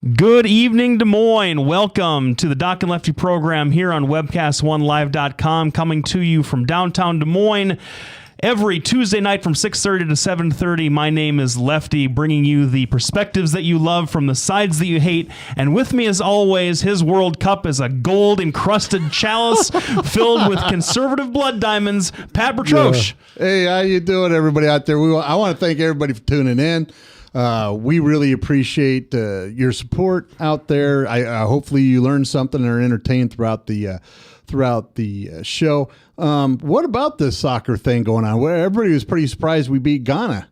Good evening, Des Moines. Welcome to the Doc N Lefty program here on webcast1live.com, coming to you from downtown Des Moines every Tuesday night from 6:30 to 7:30. My name is Lefty, bringing you the perspectives that you love from the sides that you hate. And with me, as always, his World Cup is a gold-encrusted chalice filled with conservative blood diamonds, Pat Bertroche. Hey, how you doing, everybody out there? I want to thank everybody for tuning in. We really appreciate your support out there. Hopefully you learned something and are entertained throughout the show. What about this soccer thing going on? Where everybody was pretty surprised we beat Ghana.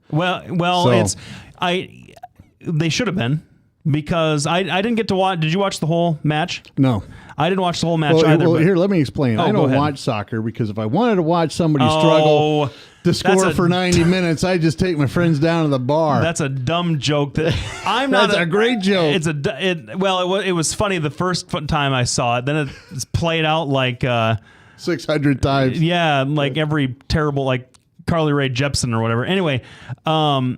They should have been, because I didn't get to watch. Did you watch the whole match? No. I didn't watch the whole match either. Well, here, let me explain. I don't watch soccer because if I wanted to watch somebody struggle to score for 90 minutes, I just take my friends down to the bar. That's a dumb joke. That's a great joke. It was funny the first time I saw it. Then it's played out like 600 times. Yeah, like every terrible, like Carly Rae Jepsen or whatever. Anyway, I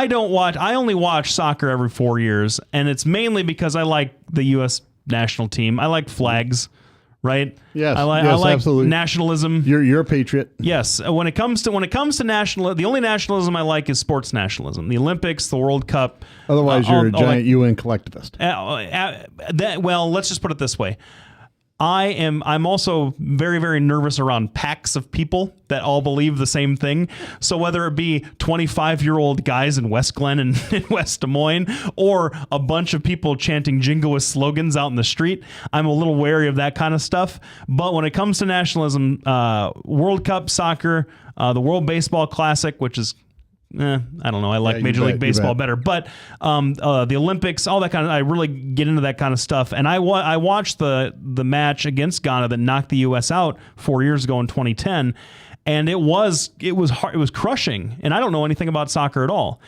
only watch soccer every 4 years, and it's mainly because I like the U.S. national team. I like flags, right? Yes, I like absolutely. Nationalism. You're a patriot. Yes. When it comes to national, the only nationalism I like is sports nationalism. The Olympics, the World Cup. Otherwise, you're a giant UN collectivist. Let's just put it this way. I'm also very, very nervous around packs of people that all believe the same thing. So whether it be 25-year-old guys in West Glen and in West Des Moines, or a bunch of people chanting jingoist slogans out in the street, I'm a little wary of that kind of stuff. But when it comes to nationalism, World Cup soccer, the World Baseball Classic, which is I don't know. I like Major League Baseball better, but the Olympics, all that kind of, I really get into that kind of stuff. And I watched the match against Ghana that knocked the U.S. out 4 years ago in 2010, and it was hard, it was crushing. And I don't know anything about soccer at all.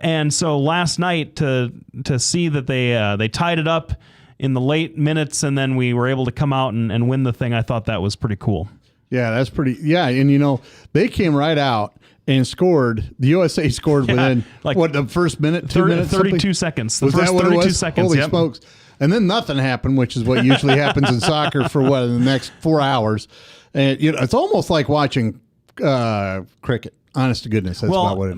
And so last night to see that they tied it up in the late minutes, and then we were able to come out and win the thing, I thought that was pretty cool. Yeah, that's pretty. Yeah, and they came right out and scored. The USA scored within the first minute, 2 minutes, 32 seconds. The first 32 seconds. Holy smokes! And then nothing happened, which is what usually happens in soccer for the next 4 hours. And it's almost like watching cricket. Honest to goodness, that's about what it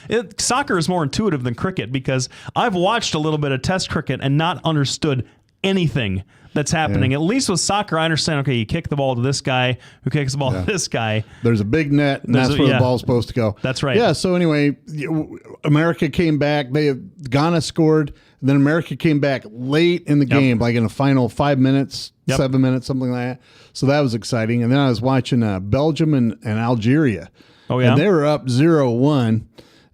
is. Soccer is more intuitive than cricket, because I've watched a little bit of Test cricket and not understood anything that's happening. Yeah. At least with soccer, I understand, okay, you kick the ball to this guy, who kicks the ball to this guy. There's a big net, and that's where the ball's supposed to go. That's right. Yeah, so anyway, America came back. Ghana scored, and then America came back late in the game, like in the final 5 minutes, 7 minutes, something like that. So that was exciting. And then I was watching Belgium and Algeria. Oh, yeah? And they were up 0-1.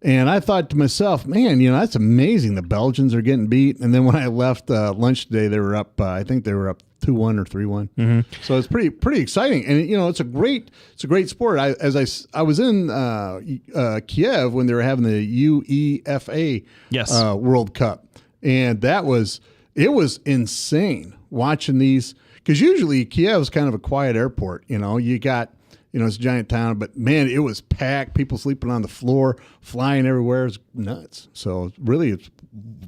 And I thought to myself, man, that's amazing. The Belgians are getting beat. And then when I left lunch today, they were up. I think they were up 2-1 or 3-1. Mm-hmm. So it's pretty exciting. And it's a great sport. I was in Kiev when they were having the UEFA World Cup, and it was insane watching these, because usually Kiev is kind of a quiet airport. You got. It's a giant town, but man, it was packed. People sleeping on the floor, flying everywhere. It's nuts. So really, it's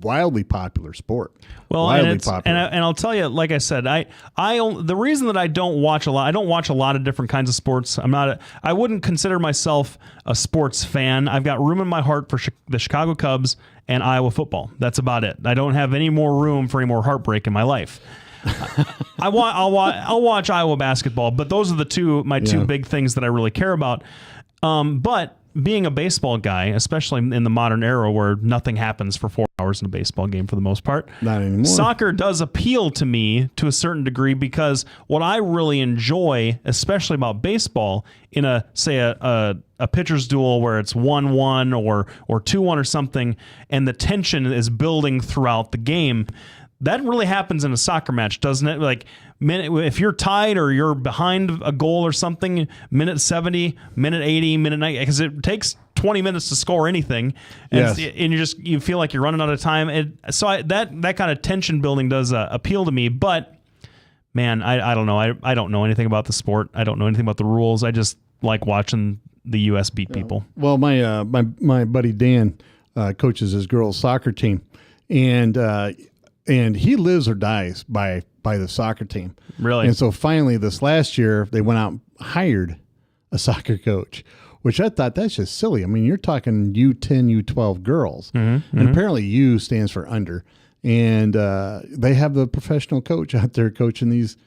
wildly popular sport. Well, popular. And I'll tell you, like I said, the reason that I don't watch a lot of different kinds of sports. I wouldn't consider myself a sports fan. I've got room in my heart for the Chicago Cubs and Iowa football. That's about it. I don't have any more room for any more heartbreak in my life. I'll watch Iowa basketball, but those are my two big things that I really care about. But being a baseball guy, especially in the modern era where nothing happens for 4 hours in a baseball game for the most part, not anymore. Soccer does appeal to me to a certain degree, because what I really enjoy, especially about baseball, in a pitcher's duel where it's 1-1 or 2-1 or something, and the tension is building throughout the game. That really happens in a soccer match, doesn't it? Like, if you're tied or you're behind a goal or something, minute 70, minute 80, minute 90, because it takes 20 minutes to score anything, and, and you feel like you're running out of time. That kind of tension building does appeal to me. But man, I don't know. I don't know anything about the sport. I don't know anything about the rules. I just like watching the U.S. beat people. Well, my buddy Dan coaches his girls' soccer team. and he lives or dies by the soccer team. Really? And so finally, this last year, they went out and hired a soccer coach, which I thought that's just silly. I mean, you're talking U10, U12 girls, and apparently U stands for under, and they have the professional coach out there coaching this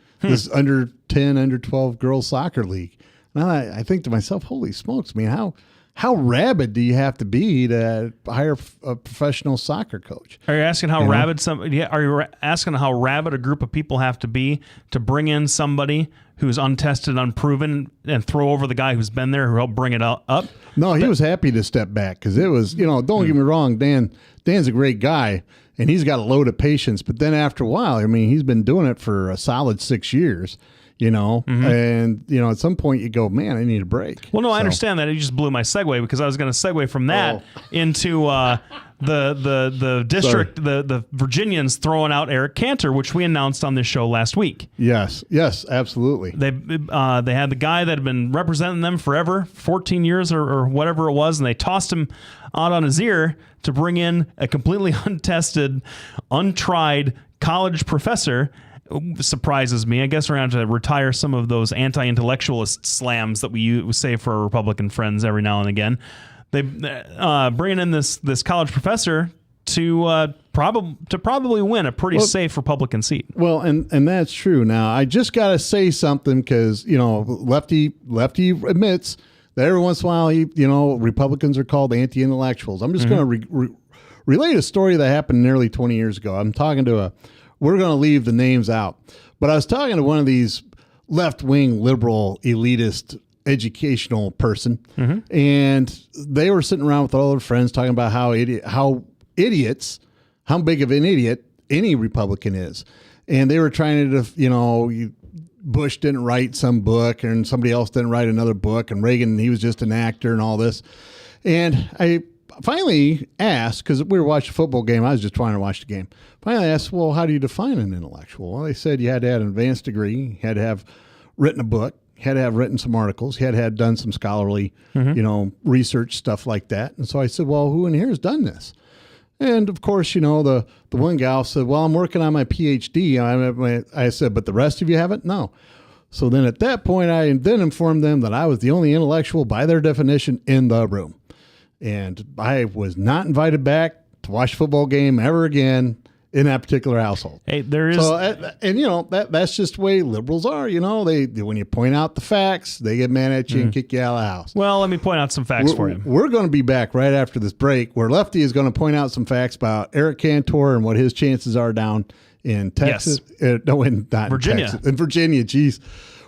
under 10, under 12 girls soccer league. Now I think to myself, holy smokes, man, how rabid do you have to be to hire a professional soccer coach? Are you asking how rabid Are you asking how rabid a group of people have to be to bring in somebody who's untested, unproven, and throw over the guy who's been there who helped bring it up? No, he was happy to step back because it was, don't get me wrong, Dan's a great guy and he's got a load of patience. But then after a while, I mean, he's been doing it for a solid 6 years. And, at some point you go, man, I need a break. Well, no, I understand that. You just blew my segue because I was going to segue from that into the district, the Virginians throwing out Eric Cantor, which we announced on this show last week. Yes, absolutely. They had the guy that had been representing them forever, 14 years or whatever it was, and they tossed him out on his ear to bring in a completely untested, untried college professor. Surprises me. I guess we're going to retire some of those anti-intellectualist slams that we say for our Republican friends every now and again. They bringing in this college professor to probably win a pretty safe Republican seat. Well, and that's true. Now I just got to say something because Lefty admits that every once in a while Republicans are called anti-intellectuals. I'm just going to relate a story that happened nearly 20 years ago. I'm talking to we're going to leave the names out. But I was talking to one of these left-wing liberal elitist educational person, and they were sitting around with all their friends talking about how big of an idiot any Republican is. And they were trying to, Bush didn't write some book and somebody else didn't write another book, and Reagan, he was just an actor and all this. And I finally asked, because we were watching a football game, I was just trying to watch the game. Finally asked, well, how do you define an intellectual? Well, they said you had to have an advanced degree, you had to have written a book, you had to have written some articles, you had to have done some scholarly, research, stuff like that. And so I said, well, who in here has done this? And of course, the one gal said, well, I'm working on my PhD. I said, but the rest of you haven't? No. So then at that point, I then informed them that I was the only intellectual by their definition in the room. And I was not invited back to watch a football game ever again in that particular household. Hey, there is, that's just the way liberals are. They when you point out the facts, they get mad at you and kick you out of the house. Well, let me point out some facts for you. We're going to be back right after this break, where Lefty is going to point out some facts about Eric Cantor and what his chances are down in Texas. Yes. Not Virginia. In Texas. In Virginia, geez.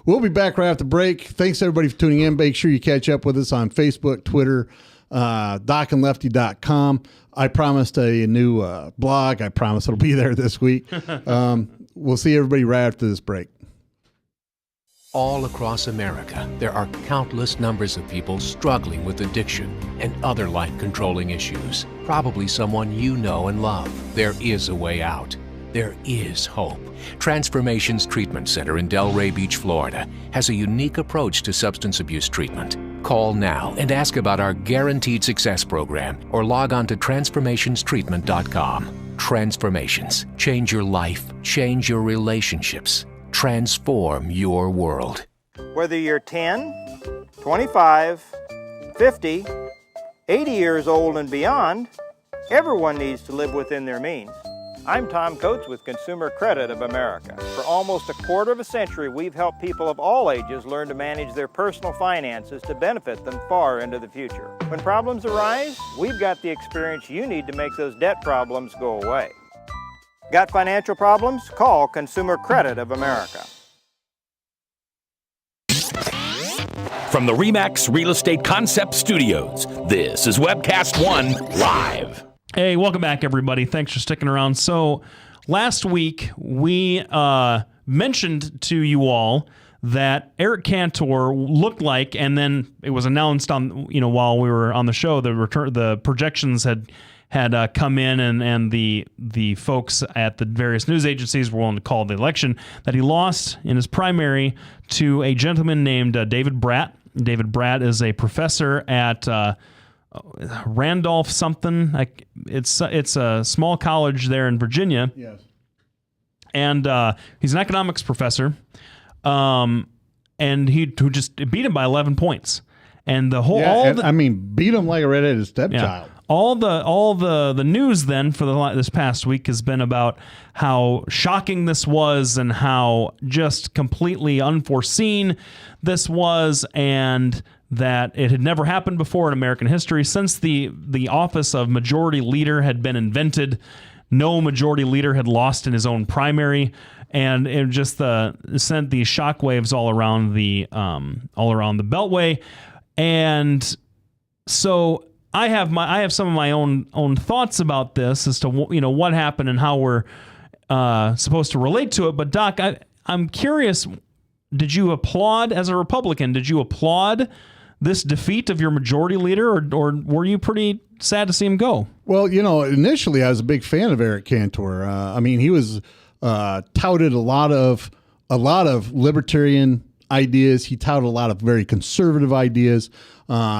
We'll be back right after the break. Thanks everybody for tuning in. Make sure you catch up with us on Facebook, Twitter, docandlefty.com. I promised a new blog. I promise it'll be there this week. We'll see everybody right after this break. All across America, there are countless numbers of people struggling with addiction and other life-controlling issues. Probably someone you know and love. There is a way out. There is hope. Transformations Treatment Center in Delray Beach, Florida, has a unique approach to substance abuse treatment. Call now and ask about our Guaranteed Success program or log on to transformationstreatment.com. Transformations. Change your life. Change your relationships. Transform your world. Whether you're 10, 25, 50, 80 years old and beyond, everyone needs to live within their means. I'm Tom Coates with Consumer Credit of America. For almost a quarter of a century, we've helped people of all ages learn to manage their personal finances to benefit them far into the future. When problems arise, we've got the experience you need to make those debt problems go away. Got financial problems? Call Consumer Credit of America. From the RE/MAX Real Estate Concept Studios, this is Webcast One Live. Hey, welcome back, everybody. Thanks for sticking around. So last week, we mentioned to you all that Eric Cantor looked like, and then it was announced on, while we were on the show, the projections had come in, and the folks at the various news agencies were willing to call the election, that he lost in his primary to a gentleman named David Bratt. David Bratt is a professor at Randolph something. Like it's a small college there in Virginia. Yes. And he's an economics professor. And who just beat him by 11 points. And the whole, beat him like a redheaded stepchild. All the news then for this past week has been about how shocking this was and how just completely unforeseen this was, and that it had never happened before in American history since the office of majority leader had been invented. No majority leader had lost in his own primary, and it just sent these shockwaves all around the Beltway. And so I have some of my own thoughts about this as to what happened and how we're supposed to relate to it. But Doc, I'm curious. Did you applaud, as a Republican? Did you applaud this defeat of your majority leader, or were you pretty sad to see him go? Well, initially I was a big fan of Eric Cantor. He was touted a lot of libertarian ideas. He touted a lot of very conservative ideas.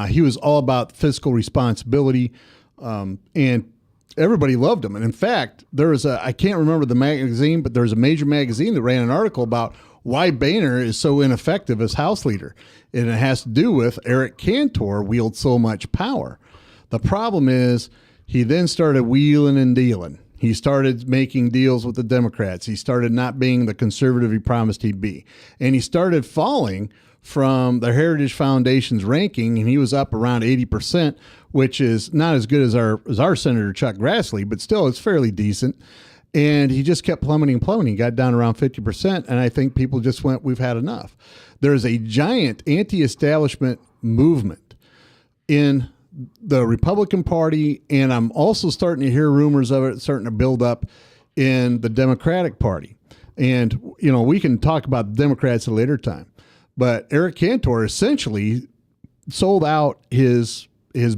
He was all about fiscal responsibility, and everybody loved him. And in fact, there was I can't remember the magazine, but there was a major magazine that ran an article about why Boehner is so ineffective as House leader. And it has to do with Eric Cantor wields so much power. The problem is he then started wheeling and dealing. He started making deals with the Democrats. He started not being the conservative he promised he'd be. And he started falling from the Heritage Foundation's ranking, and he was up around 80%, which is not as good as our Senator Chuck Grassley, but still it's fairly decent. And he just kept plummeting. He got down around 50%, and I think people just went, we've had enough. There's a giant anti-establishment movement in the Republican Party, and I'm also starting to hear rumors of it starting to build up in the Democratic Party. And, we can talk about the Democrats at a later time. But Eric Cantor essentially sold out his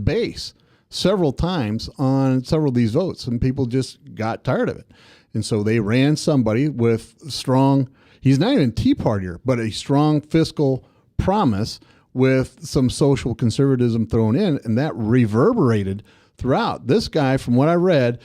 base several times on several of these votes, and people just got tired of it. And so they ran somebody with strong, he's not even Tea Partier, but a strong fiscal promise with some social conservatism thrown in, and that reverberated throughout. This guy, from what I read,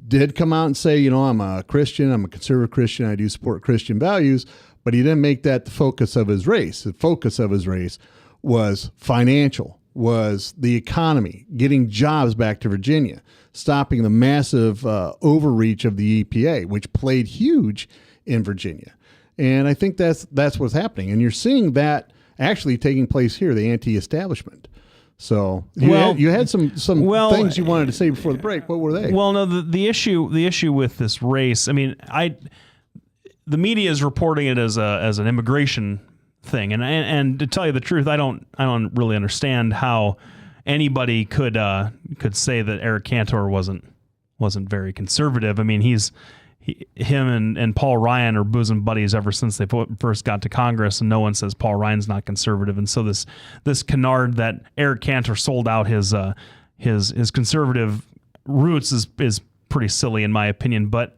did come out and say, I'm a Christian, I'm a conservative Christian, I do support Christian values, but he didn't make that the focus of his race. The focus of his race was financial, was the economy, getting jobs back to Virginia, stopping the massive overreach of the EPA, which played huge in Virginia. And I think that's what's happening. And you're seeing that actually taking place here, the anti-establishment. So you had some things you wanted to say before the break. What were they? Well, no, the issue with this race, the media is reporting it as an immigration thing, and to tell you the truth, I don't really understand how anybody could say that Eric Cantor wasn't very conservative. Him and Paul Ryan are bosom buddies ever since they first got to Congress, and no one says Paul Ryan's not conservative. And so this canard that Eric Cantor sold out his conservative roots is pretty silly in my opinion. But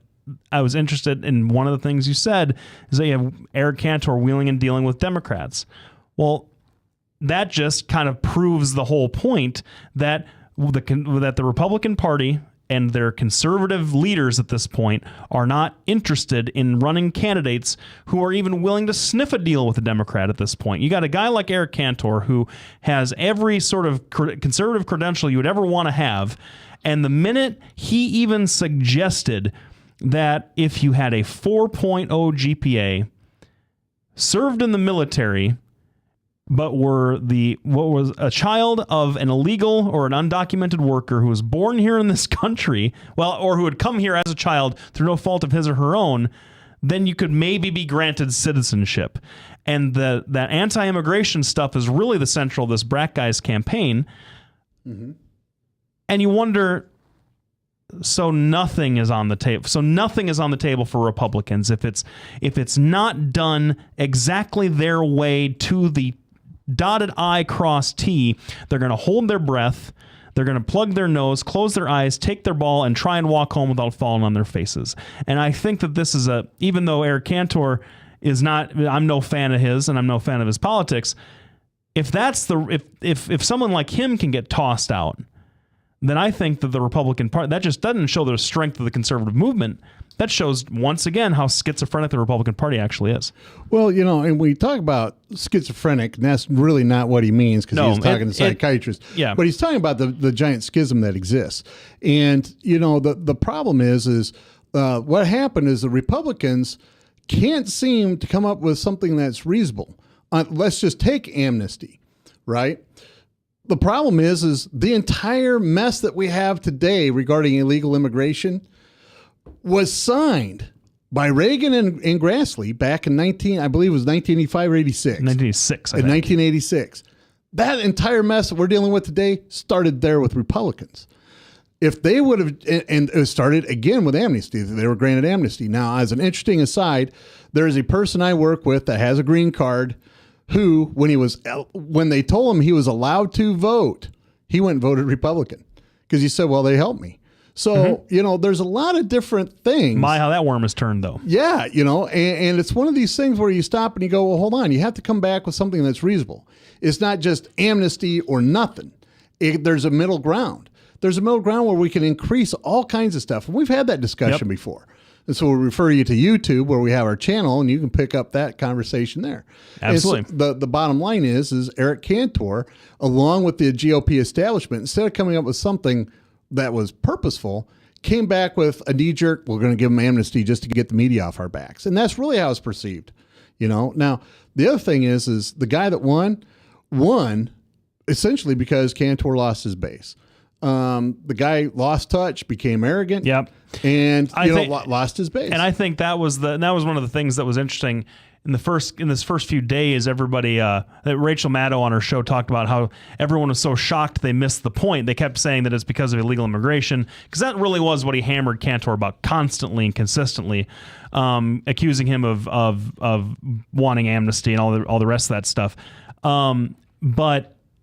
I was interested in one of the things you said is that you have Eric Cantor wheeling and dealing with Democrats. Well, that just kind of proves the whole point that the Republican Party and their conservative leaders at this point are not interested in running candidates who are even willing to sniff a deal with a Democrat at this point. You got a guy like Eric Cantor who has every sort of conservative credential you would ever want to have, and the minute he even suggested that if you had a 4.0 GPA, served in the military, but were a child of an illegal or an undocumented worker who was born here in this country, or who had come here as a child through no fault of his or her own, then you could maybe be granted citizenship. And that anti-immigration stuff is really the central of this Brat Guy's campaign. Mm-hmm. And you wonder, so nothing is on the table. So nothing is on the table for Republicans if it's not done exactly their way to the dotted I cross T. They're going to hold their breath. They're going to plug their nose, close their eyes, take their ball, and try and walk home without falling on their faces. And I think that this is even though Eric Cantor is not, I'm no fan of his and I'm no fan of his politics, if that's if someone like him can get tossed out, then I think that the Republican Party, that just doesn't show the strength of the conservative movement. That shows once again how schizophrenic the Republican Party actually is. Well, and we talk about schizophrenic, and that's really not what he means, because he's talking to psychiatrists. Yeah. But he's talking about the giant schism that exists. And, the problem is what happened is the Republicans can't seem to come up with something that's reasonable. Let's just take amnesty, right? The problem is the entire mess that we have today regarding illegal immigration was signed by Reagan and Grassley back in 1985 or 86. 1986, I in think. 1986. That entire mess that we're dealing with today started there with Republicans. If they would have, and it started again with amnesty, they were granted amnesty. Now, as an interesting aside, there is a person I work with that has a green card who, when they told him he was allowed to vote, he went and voted Republican because he said, well, they helped me. So, there's a lot of different things. How that worm is turned, though. Yeah, and it's one of these things where you stop and you go, well, hold on. You have to come back with something that's reasonable. It's not just amnesty or nothing. There's a middle ground. There's a middle ground where we can increase all kinds of stuff. And we've had that discussion before. And so we'll refer you to YouTube where we have our channel, and you can pick up that conversation there. Absolutely. So the bottom line is Eric Cantor, along with the GOP establishment, instead of coming up with something that was purposeful, came back with a knee-jerk, we're going to give them amnesty just to get the media off our backs. And that's really how it's perceived. Now, the other thing is the guy that won essentially because Cantor lost his base. The guy lost touch, became arrogant. Yep. And lost his base. And I think that was one of the things that was interesting in this first few days. Everybody, that Rachel Maddow on her show talked about how everyone was so shocked they missed the point. They kept saying that it's because of illegal immigration, because that really was what he hammered Cantor about constantly and consistently, accusing him of wanting amnesty and all the rest of that stuff.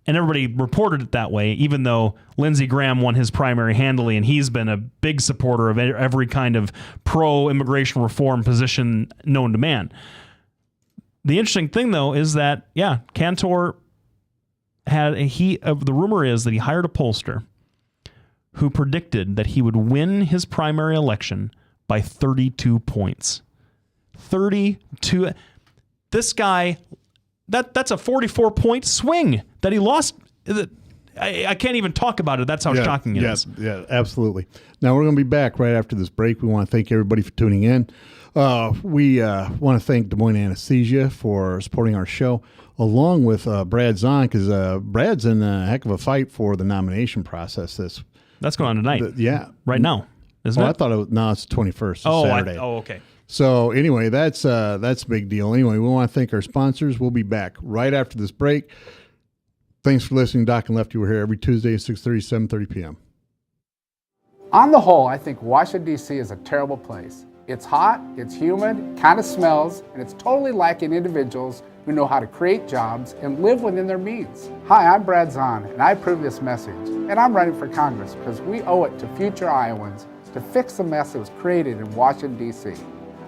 And everybody reported it that way, even though Lindsey Graham won his primary handily, and he's been a big supporter of every kind of pro-immigration reform position known to man. The interesting thing, though, is that, Cantor the rumor is that he hired a pollster who predicted that he would win his primary election by 32 points. 32. This guy... That's a 44-point swing that he lost. I can't even talk about it. That's how shocking it is. Yeah, absolutely. Now, we're going to be back right after this break. We want to thank everybody for tuning in. We want to thank Des Moines Anesthesia for supporting our show, along with Brad Zahn, because Brad's in a heck of a fight for the nomination process. That's going on tonight. Right now, isn't it? I thought it's the 21st. It's Saturday. Okay. So anyway, that's a big deal. Anyway, we want to thank our sponsors. We'll be back right after this break. Thanks for listening. Doc and Lefty, we're here every Tuesday at 6:30, 7:30 p.m. On the whole, I think Washington, D.C. is a terrible place. It's hot, it's humid, kind of smells, and it's totally lacking individuals who know how to create jobs and live within their means. Hi, I'm Brad Zahn, and I approve this message. And I'm running for Congress because we owe it to future Iowans to fix the mess that was created in Washington, D.C.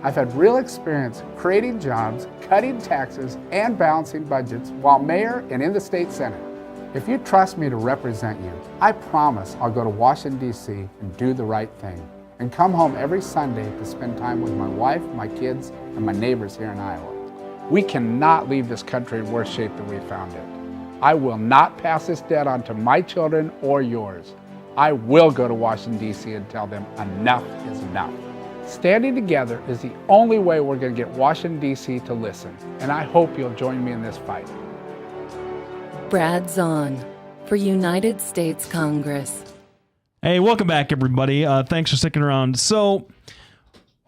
I've had real experience creating jobs, cutting taxes, and balancing budgets while mayor and in the state senate. If you trust me to represent you, I promise I'll go to Washington, D.C. and do the right thing, and come home every Sunday to spend time with my wife, my kids, and my neighbors here in Iowa. We cannot leave this country in worse shape than we found it. I will not pass this debt on to my children or yours. I will go to Washington, D.C. and tell them enough is enough. Standing together is the only way we're going to get Washington, D.C. to listen, and I hope you'll join me in this fight. Brad Zahn for United States Congress. Hey, welcome back, everybody. Thanks for sticking around. So,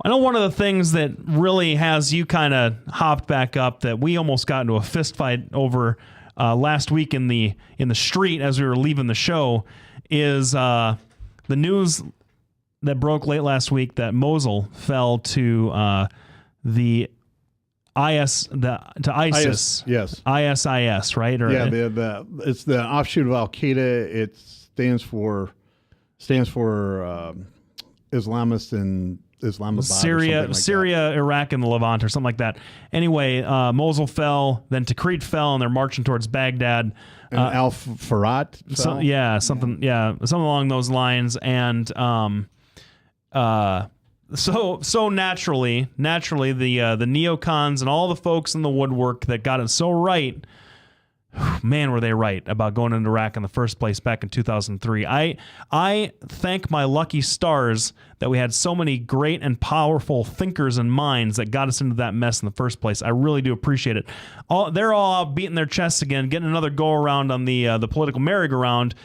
I know one of the things that really has you kind of hopped back up that we almost got into a fist fight over last week in the street as we were leaving the show is the news that broke late last week that Mosul fell to the ISIS. Yes. ISIS, right? Or, it's the offshoot of Al Qaeda. It stands for Islamist and Islamabad, or something like Syria, Iraq, and the Levant, or something like that. Anyway, Mosul fell, then Tikrit fell, and they're marching towards Baghdad. that. And Al Farad. Something along those lines, and so naturally, the neocons and all the folks in the woodwork that got it so right. Man, were they right about going into Iraq in the first place back in 2003. I thank my lucky stars that we had so many great and powerful thinkers and minds that got us into that mess in the first place. I really do appreciate it. They're all out beating their chests again, getting another go around on the political merry-go-round,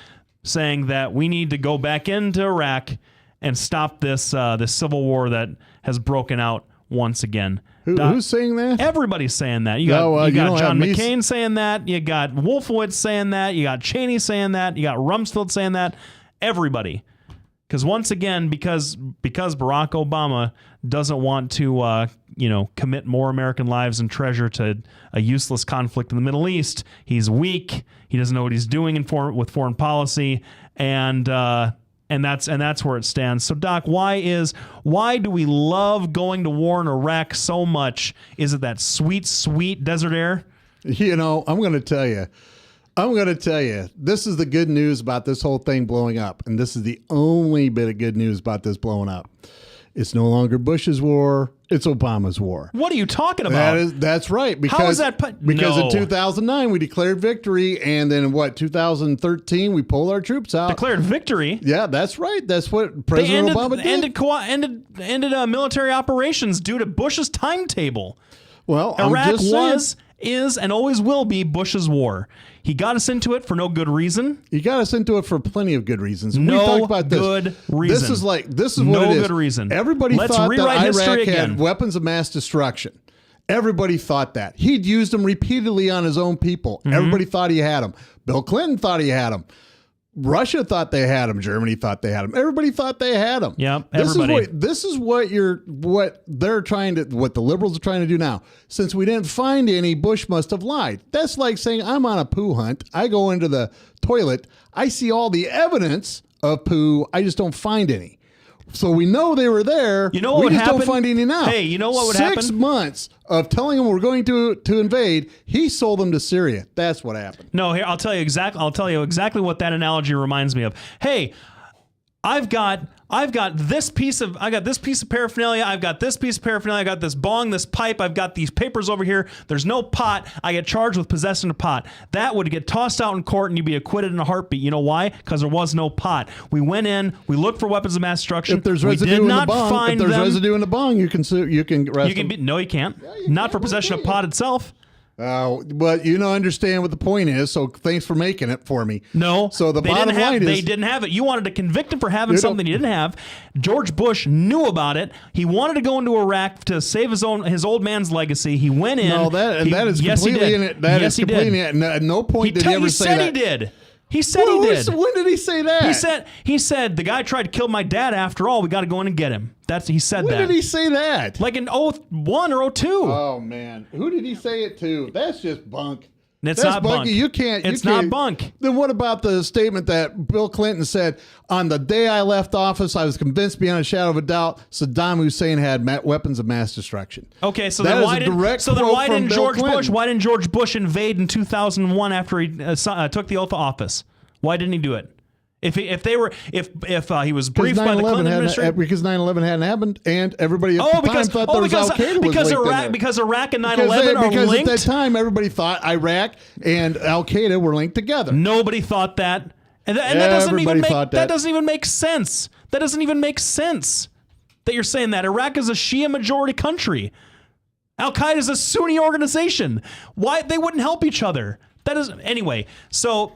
saying that we need to go back into Iraq and stop this civil war that has broken out once again. Who's saying that? Everybody's saying that. You got John McCain saying that. You got Wolfowitz saying that. You got Cheney saying that. You got Rumsfeld saying that. Everybody. Because once again, because Barack Obama doesn't want to commit more American lives and treasure to a useless conflict in the Middle East, he's weak. He doesn't know what he's doing with foreign policy, and that's where it stands. So, Doc, why do we love going to war in Iraq so much? Is it that sweet, sweet desert air? I'm going to tell you. This is the good news about this whole thing blowing up, and this is the only bit of good news about this blowing up. It's no longer Bush's war. It's Obama's war. What are you talking about? That's right. Because, how is that? Because in 2009 we declared victory, and then 2013 we pulled our troops out. Declared victory? Yeah, that's right. That's what President Obama did. Ended military operations due to Bush's timetable. Well, Iraq is, and always will be Bush's war. He got us into it for no good reason. He got us into it for plenty of good reasons. No we talked about good reason. This is what it is. No good reason. Everybody thought that Iraq had weapons of mass destruction. Everybody thought that. He'd used them repeatedly on his own people. Mm-hmm. Everybody thought he had them. Bill Clinton thought he had them. Russia thought they had them. Germany thought they had them. Everybody thought they had them. Yep, everybody. This is what the liberals are trying to do now. Since we didn't find any, Bush must have lied. That's like saying I'm on a poo hunt. I go into the toilet. I see all the evidence of poo. I just don't find any. So we know they were there. You know what would happen? We just don't find any now. Hey, you know what would happen? 6 months of telling them we're going to invade. He sold them to Syria. That's what happened. No, here I'll tell you exactly what that analogy reminds me of. Hey, I've got this piece of paraphernalia. I've got this piece of paraphernalia. I got this bong, this pipe. I've got these papers over here. There's no pot. I get charged with possessing a pot. That would get tossed out in court and you'd be acquitted in a heartbeat. You know why? Because there was no pot. We went in. We looked for weapons of mass destruction. If there's residue in the bong, residue in the bong, you can sue. You can arrest them. No, you can't. Yeah, not for possession of pot itself. But understand what the point is, so thanks for making it for me. No. So the bottom line is... They didn't have it. You wanted to convict him for having something he didn't have. George Bush knew about it. He wanted to go into Iraq to save his old man's legacy. He went in. No, that is completely in it. That is completely in it. At no point did he ever say that. He said he did. He said he did. When did he say that? He said the guy tried to kill my dad. After all, we got to go in and get him. He said that. When did he say that? Like in 01 or 02. Oh man, who did he say it to? That's just bunk. That's not bunk. It's not bunk. Then what about the statement that Bill Clinton said, on the day I left office, I was convinced beyond a shadow of a doubt Saddam Hussein had weapons of mass destruction. Okay, so then why didn't George Bush invade in 2001 after he took the oath of office? Why didn't he do it? If he was briefed by the Clinton administration, because 9/11 hadn't happened, and everybody at the time thought there was Al-Qaeda was linked because Iraq and 9/11 are linked. Because at that time, everybody thought Iraq and Al-Qaeda were linked together. Nobody thought that, and that doesn't even make sense. That doesn't even make sense that you're saying that. Iraq is a Shia majority country. Al-Qaeda is a Sunni organization. Why they wouldn't help each other? That is anyway. So.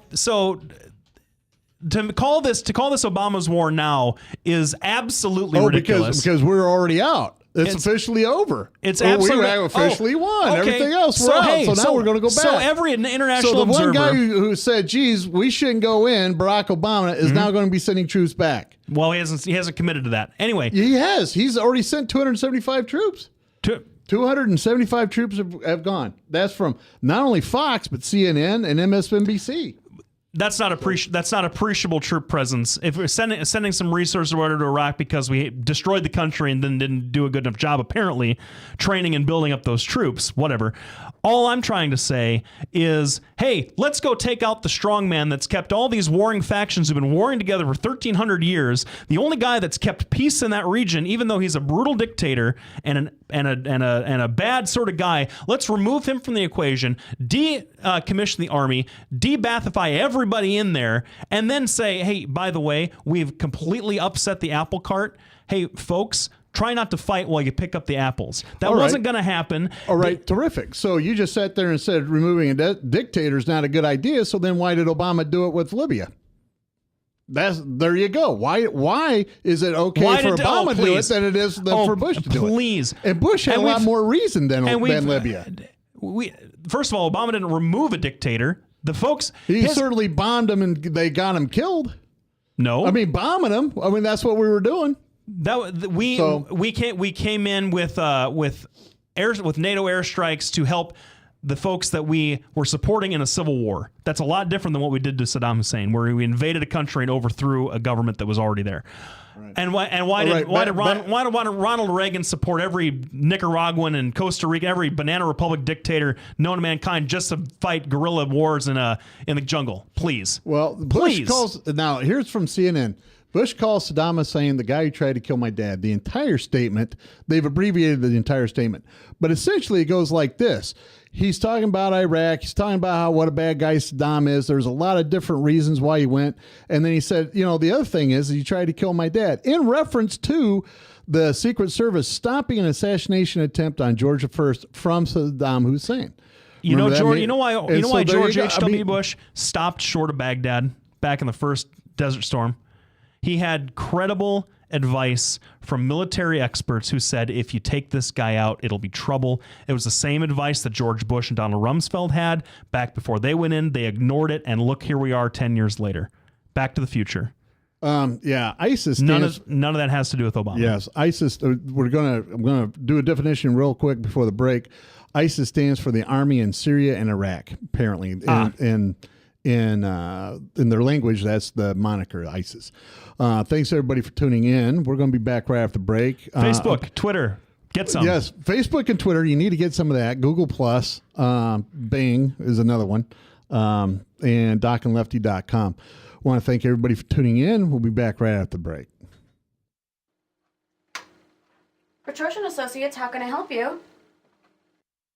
To call this Obama's war now is absolutely ridiculous. Because we're already out. It's officially over. It's absolutely we officially won. Okay. Everything else we're out. So now we're going to go back. So every international observer. So the one guy who said, "Geez, we shouldn't go in," Barack Obama is now going to be sending troops back. Well, he hasn't committed to that. Anyway, he has. He's already sent 275 troops. 275 troops have gone. That's from not only Fox but CNN and MSNBC. That's not appreciable troop presence. If we're sending some resources or whatever to Iraq because we destroyed the country and then didn't do a good enough job, apparently, training and building up those troops, whatever. All I'm trying to say is, hey, let's go take out the strongman that's kept all these warring factions who've been warring together for 1,300 years. The only guy that's kept peace in that region, even though he's a brutal dictator and a bad sort of guy, let's remove him from the equation, decommission the army, debathify everybody in there, and then say, hey, by the way, we've completely upset the apple cart. Hey, folks, try not to fight while you pick up the apples. That wasn't going to happen. All right, terrific. So you just sat there and said removing a dictator is not a good idea. So then why did Obama do it with Libya? There you go. Why is it okay for Obama to do it than it is for Bush to do it? Please. And Bush had a lot more reason than Libya. First of all, Obama didn't remove a dictator. The folks he certainly bombed him and they got him killed. No, I mean bombing him. I mean that's what we were doing. We came in with NATO airstrikes to help the folks that we were supporting in a civil war. That's a lot different than what we did to Saddam Hussein, where we invaded a country and overthrew a government that was already there. Right. And why did Ronald Reagan support every Nicaraguan and Costa Rica, every banana republic dictator known to mankind just to fight guerrilla wars in the jungle? Please. Well, Bush calls now. Here's from CNN. Bush calls Saddam Hussein the guy who tried to kill my dad. The entire statement, they've abbreviated the entire statement, but essentially it goes like this. He's talking about Iraq. He's talking about what a bad guy Saddam is. There's a lot of different reasons why he went. And then he said, the other thing is he tried to kill my dad in reference to the Secret Service stopping an assassination attempt on George I from Saddam Hussein. You know why George H.W. Bush stopped short of Baghdad back in the first Desert Storm? He had credible advice from military experts who said, if you take this guy out, it'll be trouble. It was the same advice that George Bush and Donald Rumsfeld had back before they went in. They ignored it, and look, here we are 10 years later. Back to the future. ISIS. None of that has to do with Obama. Yes, ISIS. I'm gonna do a definition real quick before the break. ISIS stands for the Army in Syria and Iraq. Apparently, in their language, that's the moniker ISIS. Thanks everybody for tuning in. We're going to be back right after the break. Facebook, Twitter, get some. Yes, Facebook and Twitter. You need to get some of that. Google Plus, Bing is another one, and docandlefty.com. I want to thank everybody for tuning in. We'll be back right after the break. Petrosian Associates, how can I help you?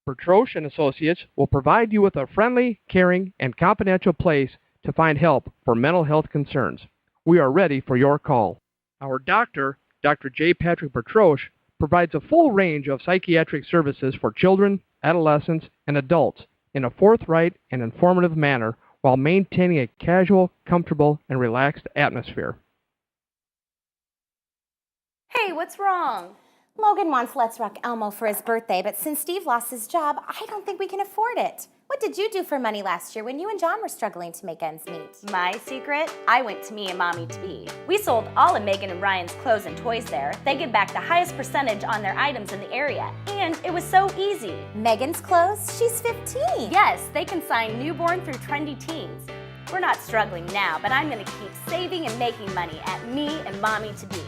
Petrosh and Associates will provide you with a friendly, caring, and confidential place to find help for mental health concerns. We are ready for your call. Our doctor, Dr. J. Patrick Petrosh, provides a full range of psychiatric services for children, adolescents, and adults in a forthright and informative manner while maintaining a casual, comfortable, and relaxed atmosphere. Hey, what's wrong? Logan wants Let's Rock Elmo for his birthday, but since Steve lost his job, I don't think we can afford it. What did you do for money last year when you and John were struggling to make ends meet? My secret? I went to Me and Mommy to Be. We sold all of Megan and Ryan's clothes and toys there. They give back the highest percentage on their items in the area, and it was so easy. Megan's clothes? She's 15. Yes, they can sign newborn through trendy teens. We're not struggling now, but I'm going to keep saving and making money at Me and Mommy to Be.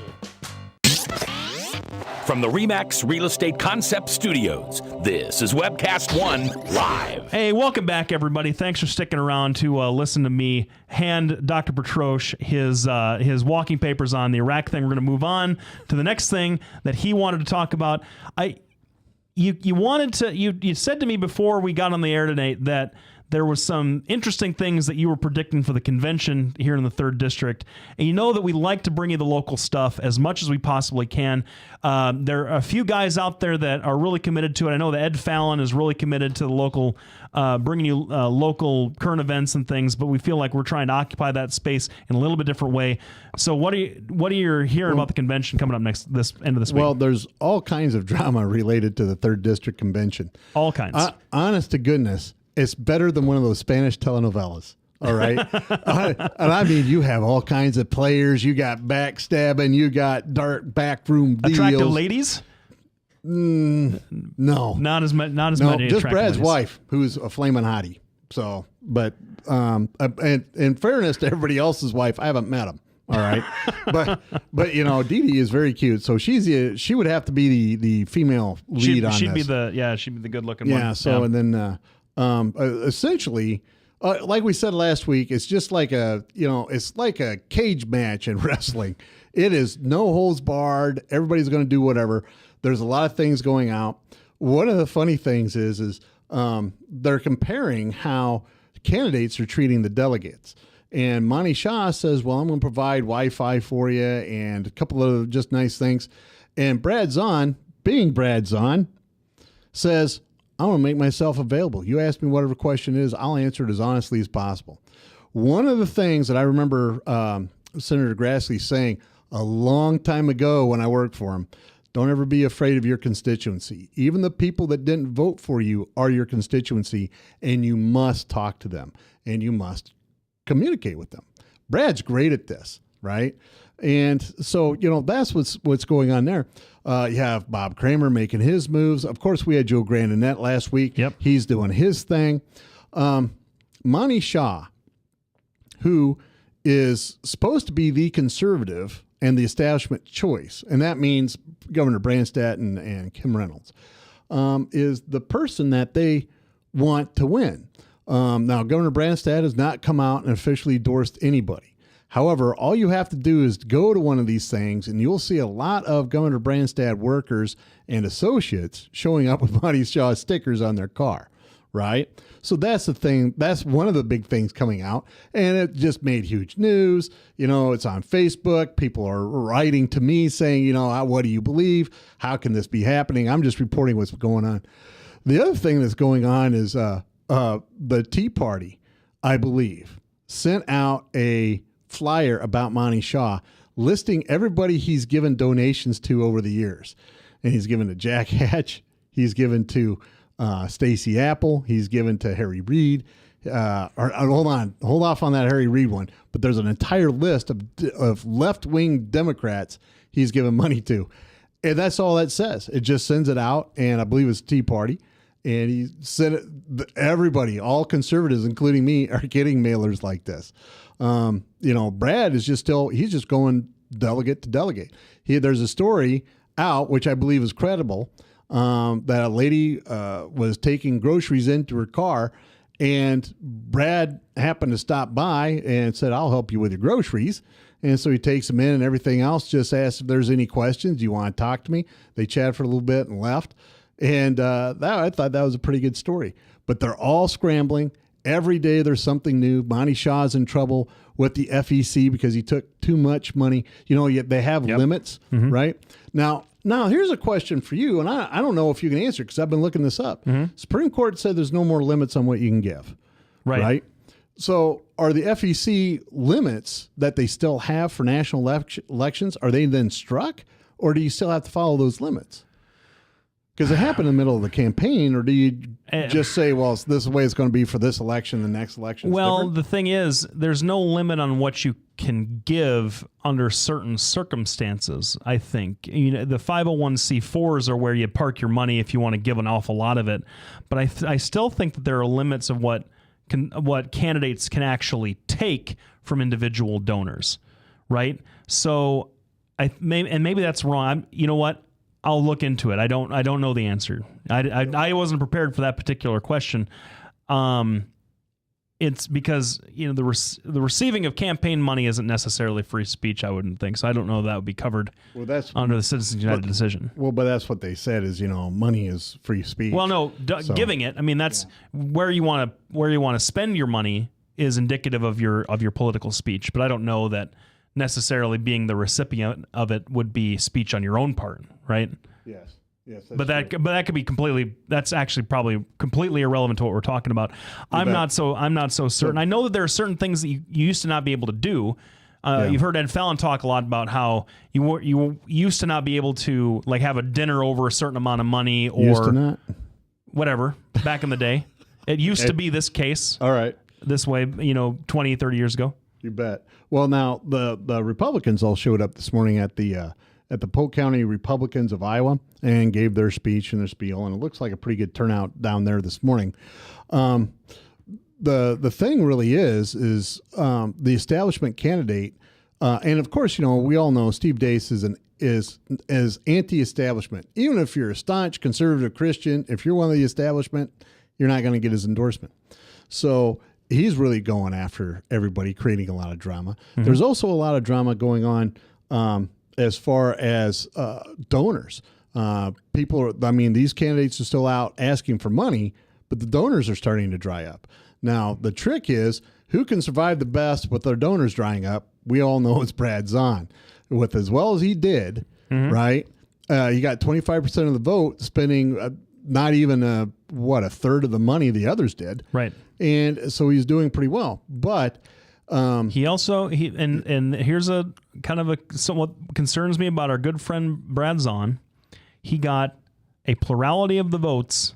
From the RE/MAX Real Estate Concept Studios, this is Webcast 1 Live. Hey, welcome back, everybody. Thanks for sticking around to listen to me hand Dr. Petrosh his walking papers on the Iraq thing. We're going to move on to the next thing that he wanted to talk about. You said to me before we got on the air today that there was some interesting things that you were predicting for the convention here in the 3rd District. And you know that we like to bring you the local stuff as much as we possibly can. There are a few guys out there that are really committed to it. I know that Ed Fallon is really committed to the local, bringing you local current events and things, but we feel like we're trying to occupy that space in a little bit different way. So what are you hearing about the convention coming up this end of this week? Well, there's all kinds of drama related to the 3rd District Convention. All kinds. Honest to goodness. It's better than one of those Spanish telenovelas, all right? And I mean, you have all kinds of players. You got backstabbing. You got dark backroom deals. Attractive ladies? No. Not as many just attractive Brad's ladies. wife, who's a flaming hottie. So, but in fairness to everybody else's wife, I haven't met him. All right, but you know, Dee Dee is very cute. So she would have to be the female lead on this. She'd be the good looking one. Yeah. So and then essentially, like we said last week, it's just like it's like a cage match in wrestling. It is no holds barred. Everybody's going to do whatever. There's a lot of things going out. One of the funny things is they're comparing how candidates are treating the delegates. And Monty Shaw says, well, I'm going to provide Wi-Fi for you and a couple of just nice things. And Brad Zahn, being Brad Zahn, says, I want to make myself available. You ask me whatever question is, I'll answer it as honestly as possible. One of the things that I remember Senator Grassley saying a long time ago when I worked for him, don't ever be afraid of your constituency. Even the people that didn't vote for you are your constituency, and you must talk to them, and you must communicate with them. Brad's great at this, right? And so, you know, that's what's going on there. You have Bob Kramer making his moves. Of course, we had Joe Grandinette last week. Yep. He's doing his thing. Monty Shaw, who is supposed to be the conservative and the establishment choice, and that means Governor Branstad and Kim Reynolds, is the person that they want to win. Now, Governor Branstad has not come out and officially endorsed anybody. However, all you have to do is go to one of these things, and you'll see a lot of Governor Branstad workers and associates showing up with Monty Shaw stickers on their car, right? So that's the thing. That's one of the big things coming out, and it just made huge news. You know, it's on Facebook. People are writing to me saying, you know, what do you believe? How can this be happening? I'm just reporting what's going on. The other thing that's going on is the Tea Party, I believe, sent out a flyer about Monty Shaw listing everybody he's given donations to over the years. And he's given to Jack Hatch. He's given to Stacey Apple. He's given to Harry Reid. Hold off on that Harry Reid one. But there's an entire list of left-wing Democrats he's given money to. And that's all that says. It just sends it out, and I believe it's Tea Party. And he said it, everybody, all conservatives, including me, are getting mailers like this. You know, Brad is he's just going delegate to delegate. There's a story out, which I believe is credible, that a lady was taking groceries into her car, and Brad happened to stop by and said, I'll help you with your groceries. And so he takes them in and everything else, just asks if there's any questions. Do you want to talk to me? They chatted for a little bit and left. And I thought that was a pretty good story. But they're all scrambling. Every day there's something new. Monty Shaw's in trouble with the FEC because he took too much money. You know, yet they have limits, right? Now, here's a question for you, and I don't know if you can answer because I've been looking this up. Supreme Court said there's no more limits on what you can give, right? So are the FEC limits that they still have for national elections, are they then struck, or do you still have to follow those limits? Because it happened in the middle of the campaign, or do you just say, well, this is the way it's going to be for this election, the next election? Well, the thing is, there's no limit on what you can give under certain circumstances, I think. You know, the 501c4s are where you park your money if you want to give an awful lot of it. But I still think that there are limits of what candidates can take from individual donors, right? So, maybe that's wrong. You know what? I'll look into it. I don't know the answer. I wasn't prepared for that particular question. It's because, you know, the receiving of campaign money isn't necessarily free speech, I wouldn't think. So I don't know that would be covered under the Citizens United decision. Well, but that's what they said is, you know, money is free speech. Well, no, giving it. I mean, that's where you want to spend your money is indicative of your political speech. But I don't know that necessarily being the recipient of it would be speech on your own part, right? Yes. But that could be that's actually probably completely irrelevant to what we're talking about. I'm not so certain. I know that there are certain things that you used to not be able to do. You've heard Ed Fallon talk a lot about how you used to not be able to like have a dinner over a certain amount of money or whatever back in the day. It used to be this case. All right. This way, you know, 20, 30 years ago. You bet. Well, now the Republicans all showed up this morning at the Polk County Republicans of Iowa and gave their speech and their spiel, and it looks like a pretty good turnout down there this morning. the thing really is the establishment candidate, and of course, we all know Steve Deace is anti-establishment. Even if you're a staunch conservative Christian, if you're one of the establishment, you're not going to get his endorsement. So he's really going after everybody, creating a lot of drama. Mm-hmm. There's also a lot of drama going on as far as donors. These candidates are still out asking for money, but the donors are starting to dry up. Now, the trick is who can survive the best with their donors drying up? We all know it's Brad Zahn. With as well as he did, right? He got 25% of the vote, spending not even a third of the money the others did. Right. And so he's doing pretty well. But he also and here's a kind of a somewhat concerns me about our good friend Brad Zahn. He got a plurality of the votes,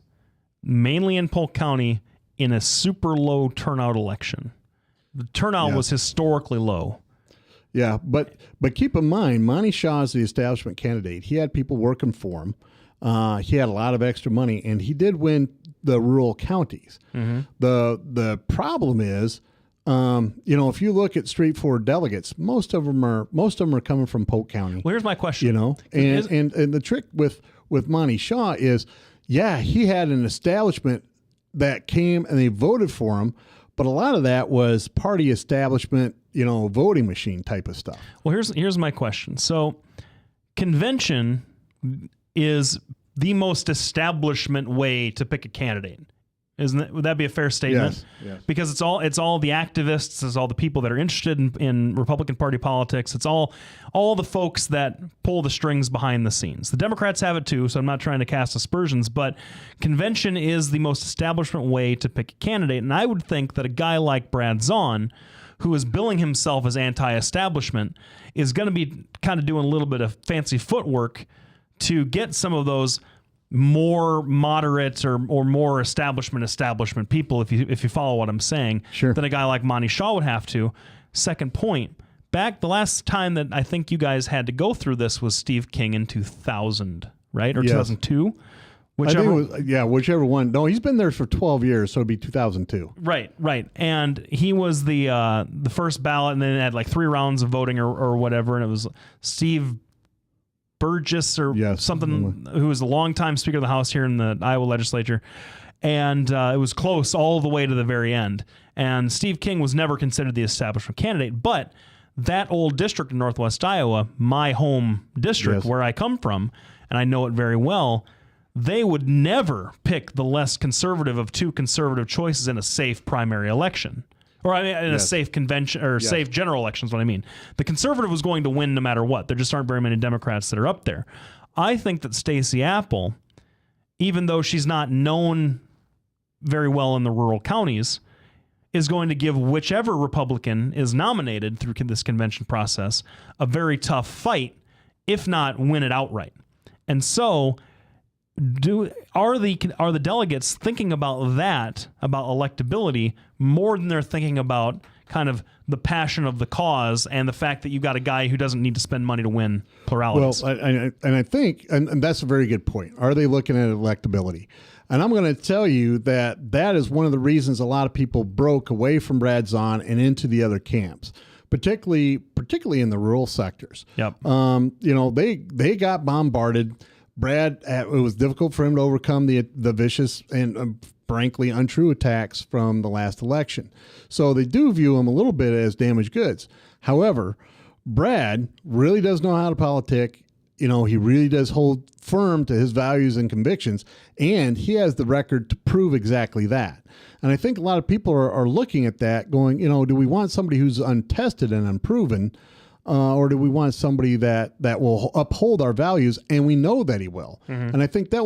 mainly in Polk County, in a super low turnout election. The turnout was historically low. Yeah, but keep in mind, Monty Shaw is the establishment candidate. He had people working for him. He had a lot of extra money, and he did win the rural counties. Mm-hmm. The problem is, if you look at straightforward delegates, most of them are coming from Polk County. Well, here's my question. And the trick with Monty Shaw is, he had an establishment that came and they voted for him, but a lot of that was party establishment, voting machine type of stuff. Well, here's my question. So, convention is the most establishment way to pick a candidate. Would that be a fair statement? Yes. Because it's all the activists, it's all the people that are interested in Republican Party politics. It's all the folks that pull the strings behind the scenes. The Democrats have it too, so I'm not trying to cast aspersions, but convention is the most establishment way to pick a candidate. And I would think that a guy like Brad Zahn, who is billing himself as anti-establishment, is going to be kind of doing a little bit of fancy footwork to get some of those more moderate or more establishment people, if you follow what I'm saying, sure, than a guy like Monty Shaw would have to. Second point, back the last time that I think you guys had to go through this was Steve King in 2000, right? Or 2002? Whichever one. No, he's been there for 12 years, so it'd be 2002. Right. And he was the first ballot, and then it had like 3 rounds of voting or whatever, and it was Steve Burgess or something, who was a longtime Speaker of the House here in the Iowa legislature. And it was close all the way to the very end. And Steve King was never considered the establishment candidate. But that old district in Northwest Iowa, my home district where I come from, and I know it very well, they would never pick the less conservative of 2 conservative choices in a safe primary election. Or in a safe convention or safe general election is what I mean. The conservative was going to win no matter what. There just aren't very many Democrats that are up there. I think that Stacey Apple, even though she's not known very well in the rural counties, is going to give whichever Republican is nominated through this convention process a very tough fight, if not win it outright. And so are the delegates thinking about that, about electability, more than they're thinking about kind of the passion of the cause and the fact that you've got a guy who doesn't need to spend money to win pluralities? Well, I think that's a very good point. Are they looking at electability? And I'm going to tell you that is one of the reasons a lot of people broke away from Brad Zahn and into the other camps, particularly in the rural sectors. Yep. They got bombarded. Brad, it was difficult for him to overcome the vicious and frankly untrue attacks from the last election. So they do view him a little bit as damaged goods. However, Brad really does know how to politic. He really does hold firm to his values and convictions, and he has the record to prove exactly that. And I think a lot of people are looking at that going, do we want somebody who's untested and unproven, or do we want somebody that will uphold our values? And we know that he will. Mm-hmm. And I think that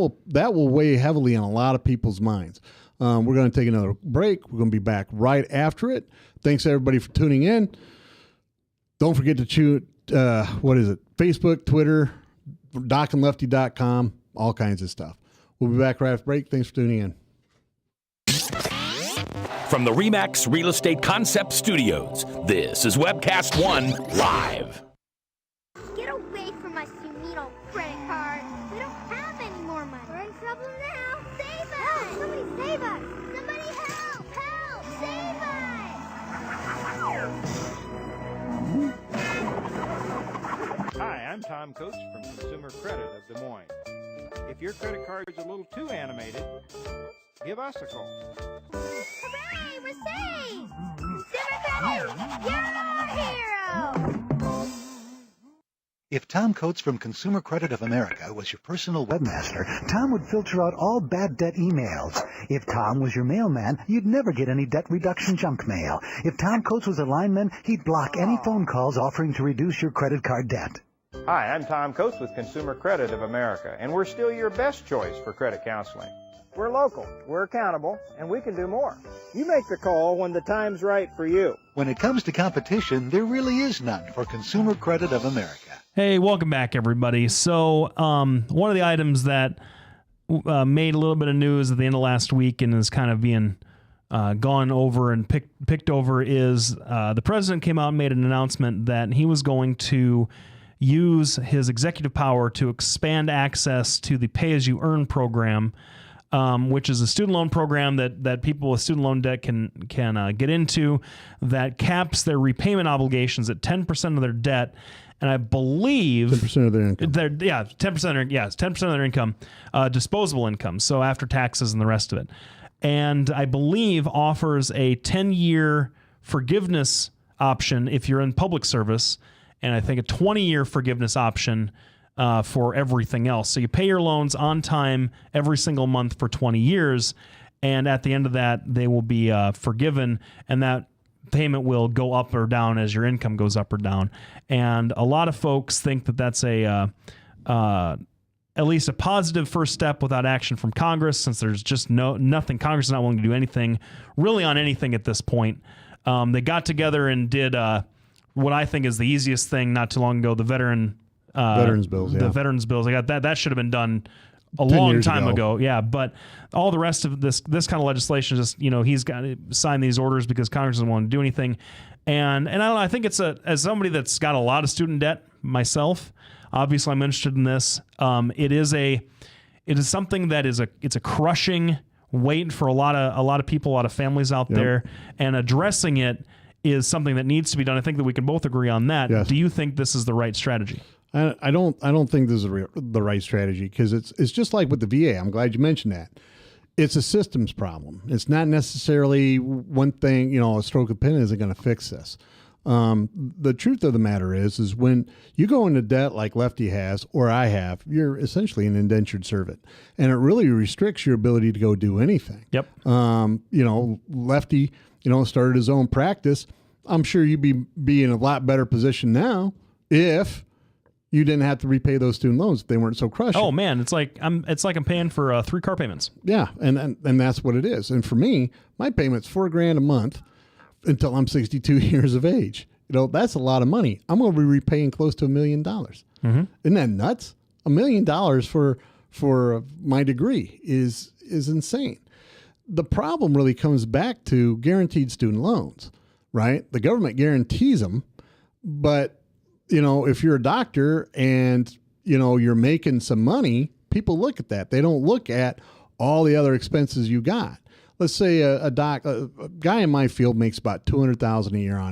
will weigh heavily on a lot of people's minds. We're going to take another break. We're going to be back right after it. Thanks everybody for tuning in. Don't forget to Facebook, Twitter, docandlefty.com, all kinds of stuff. We'll be back right after break. Thanks for tuning in. From the RE/MAX Real Estate Concept Studios, this is Webcast 1 Live. Get away from us, you mean old credit card. We don't have any more money. We're in trouble now. Save us! Help, somebody save us! Somebody help! Help! Save I'm Tom Coates from Consumer Credit of Des Moines. If your credit card is a little too animated, give us a call. Hooray, we're saved! Consumer Credit, you're our hero! If Tom Coates from Consumer Credit of America was your personal webmaster, Tom would filter out all bad debt emails. If Tom was your mailman, you'd never get any debt reduction junk mail. If Tom Coates was a lineman, he'd block any phone calls offering to reduce your credit card debt. Hi, I'm Tom Coates with Consumer Credit of America, and we're still your best choice for credit counseling. We're local, we're accountable, and we can do more. You make the call when the time's right for you. When it comes to competition, there really is none for Consumer Credit of America. Hey, welcome back, everybody. So one of the items that made a little bit of news at the end of last week and is kind of being gone over and picked over is the president came out and made an announcement that he was going to use his executive power to expand access to the pay-as-you-earn program, which is a student loan program that people with student loan debt can get into, that caps their repayment obligations at 10% of their debt. And I believe 10% of their income. 10% of their income, disposable income. So after taxes and the rest of it. And I believe offers a 10-year forgiveness option if you're in public service, and I think a 20-year forgiveness option for everything else. So you pay your loans on time every single month for 20 years, and at the end of that, they will be forgiven, and that payment will go up or down as your income goes up or down. And a lot of folks think that that's at least a positive first step without action from Congress, since there's just nothing. Congress is not willing to do anything really on anything at this point. They got together and did what I think is the easiest thing not too long ago, the veterans bills. The veterans bills. I got that. That should have been done a long time ago. Yeah, but all the rest of this kind of legislation, just he's got to sign these orders because Congress doesn't want to do anything. And I don't know, I think it's as somebody that's got a lot of student debt myself, obviously I'm interested in this. It is something that it's a crushing weight for a lot of people, a lot of families out there, and addressing it is something that needs to be done. I think that we can both agree on that. Yes. Do you think this is the right strategy? I don't think this is the right strategy, because it's just like with the VA. I'm glad you mentioned that. It's a systems problem. It's not necessarily one thing, a stroke of pen isn't going to fix this. The truth of the matter is when you go into debt like Lefty has, or I have, you're essentially an indentured servant, and it really restricts your ability to go do anything. Yep. Lefty, started his own practice. I'm sure you'd be in a lot better position now if you didn't have to repay those student loans if they weren't so crushing. Oh man, it's like I'm paying for 3 car payments. Yeah, and that's what it is. And for me, my payment's $4,000 a month until I'm 62 years of age. That's a lot of money. I'm going to be repaying close to $1 million. Mm-hmm. Isn't that nuts? $1 million for my degree is insane. The problem really comes back to guaranteed student loans, right? The government guarantees them, but if you're a doctor and, you're making some money, people look at that. They don't look at all the other expenses you got. Let's say a guy in my field makes about $200,000 a year a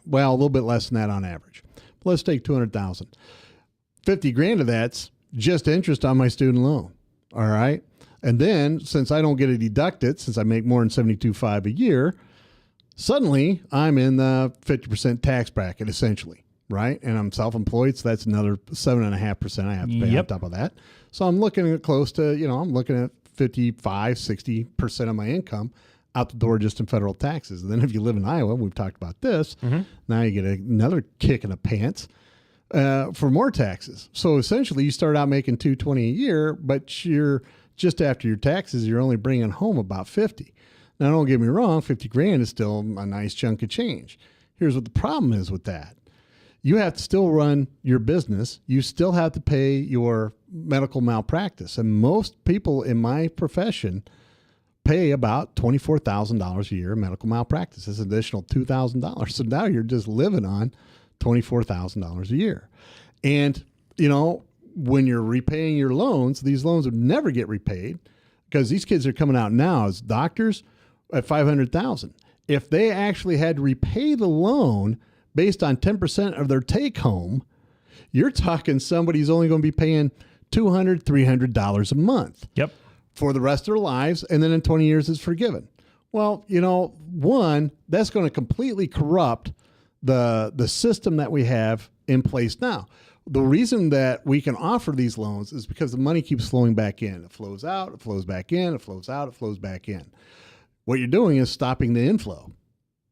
little bit less than that on average. But let's take $200,000. $50,000 of that's just interest on my student loan. All right. And then since I don't get it deducted, since I make more than $72,500 a year, suddenly I'm in the 50% tax bracket essentially. Right. And I'm self-employed. So that's another 7.5% I have to pay on top of that. So I'm looking at close to, I'm looking at 55-60% of my income out the door just in federal taxes. And then if you live in Iowa, we've talked about this, now you get another kick in the pants for more taxes. So essentially you start out making $220 a year, but you're just after your taxes, you're only bringing home about $50. Now, don't get me wrong, $50,000 is still a nice chunk of change. Here's what the problem is with that. You have to still run your business. You still have to pay your medical malpractice. And most people in my profession pay about $24,000 a year in medical malpractice. It's an additional $2,000. So now you're just living on $24,000 a year. And, when you're repaying your loans, these loans would never get repaid because these kids are coming out now as doctors at $500,000. If they actually had to repay the loan based on 10% of their take home, you're talking somebody's only going to be paying $200, $300 a month. Yep. For the rest of their lives, and then in 20 years it's forgiven. Well, one, that's going to completely corrupt the system that we have in place now. The reason that we can offer these loans is because the money keeps flowing back in. It flows out, it flows back in, it flows out, it flows back in. What you're doing is stopping the inflow.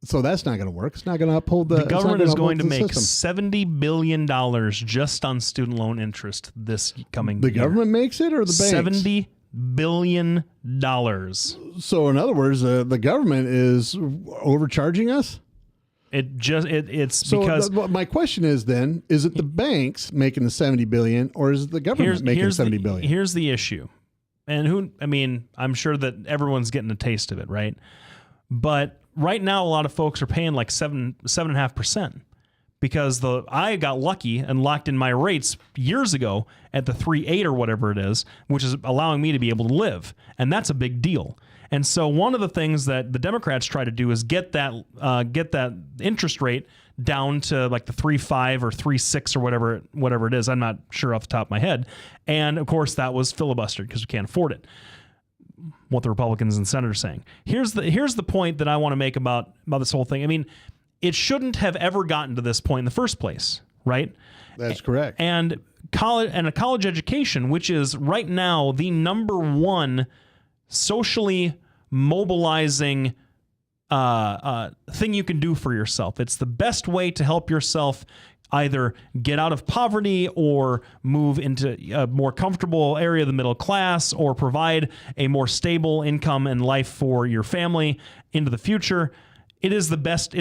So that's not going to work. It's not going to uphold the government is going to make system. $70 billion just on student loan interest this coming The year. government makes it, or the banks? $70 billion. So in other words, the government is overcharging us? It's so because my question is then, is it the banks making the $70 billion, or is it the government making $70 billion? Here's the issue. And I'm sure that everyone's getting a taste of it, right? But right now, a lot of folks are paying like 7.5%, because I got lucky and locked in my rates years ago at the 3.8 or whatever it is, which is allowing me to be able to live, and that's a big deal. And so one of the things that the Democrats try to do is get that interest rate down to like the 3.5 or 3.6 or whatever it is. I'm not sure off the top of my head. And of course, that was filibustered because we can't afford it. What the Republicans and senators are saying. Here's the point that I want to make about this whole thing. I mean, it shouldn't have ever gotten to this point in the first place, right? That's correct. And a college education, which is right now the number one socially mobilizing thing you can do for yourself. It's the best way to help yourself either get out of poverty or move into a more comfortable area of the middle class, or provide a more stable income and life for your family into the future. It is the best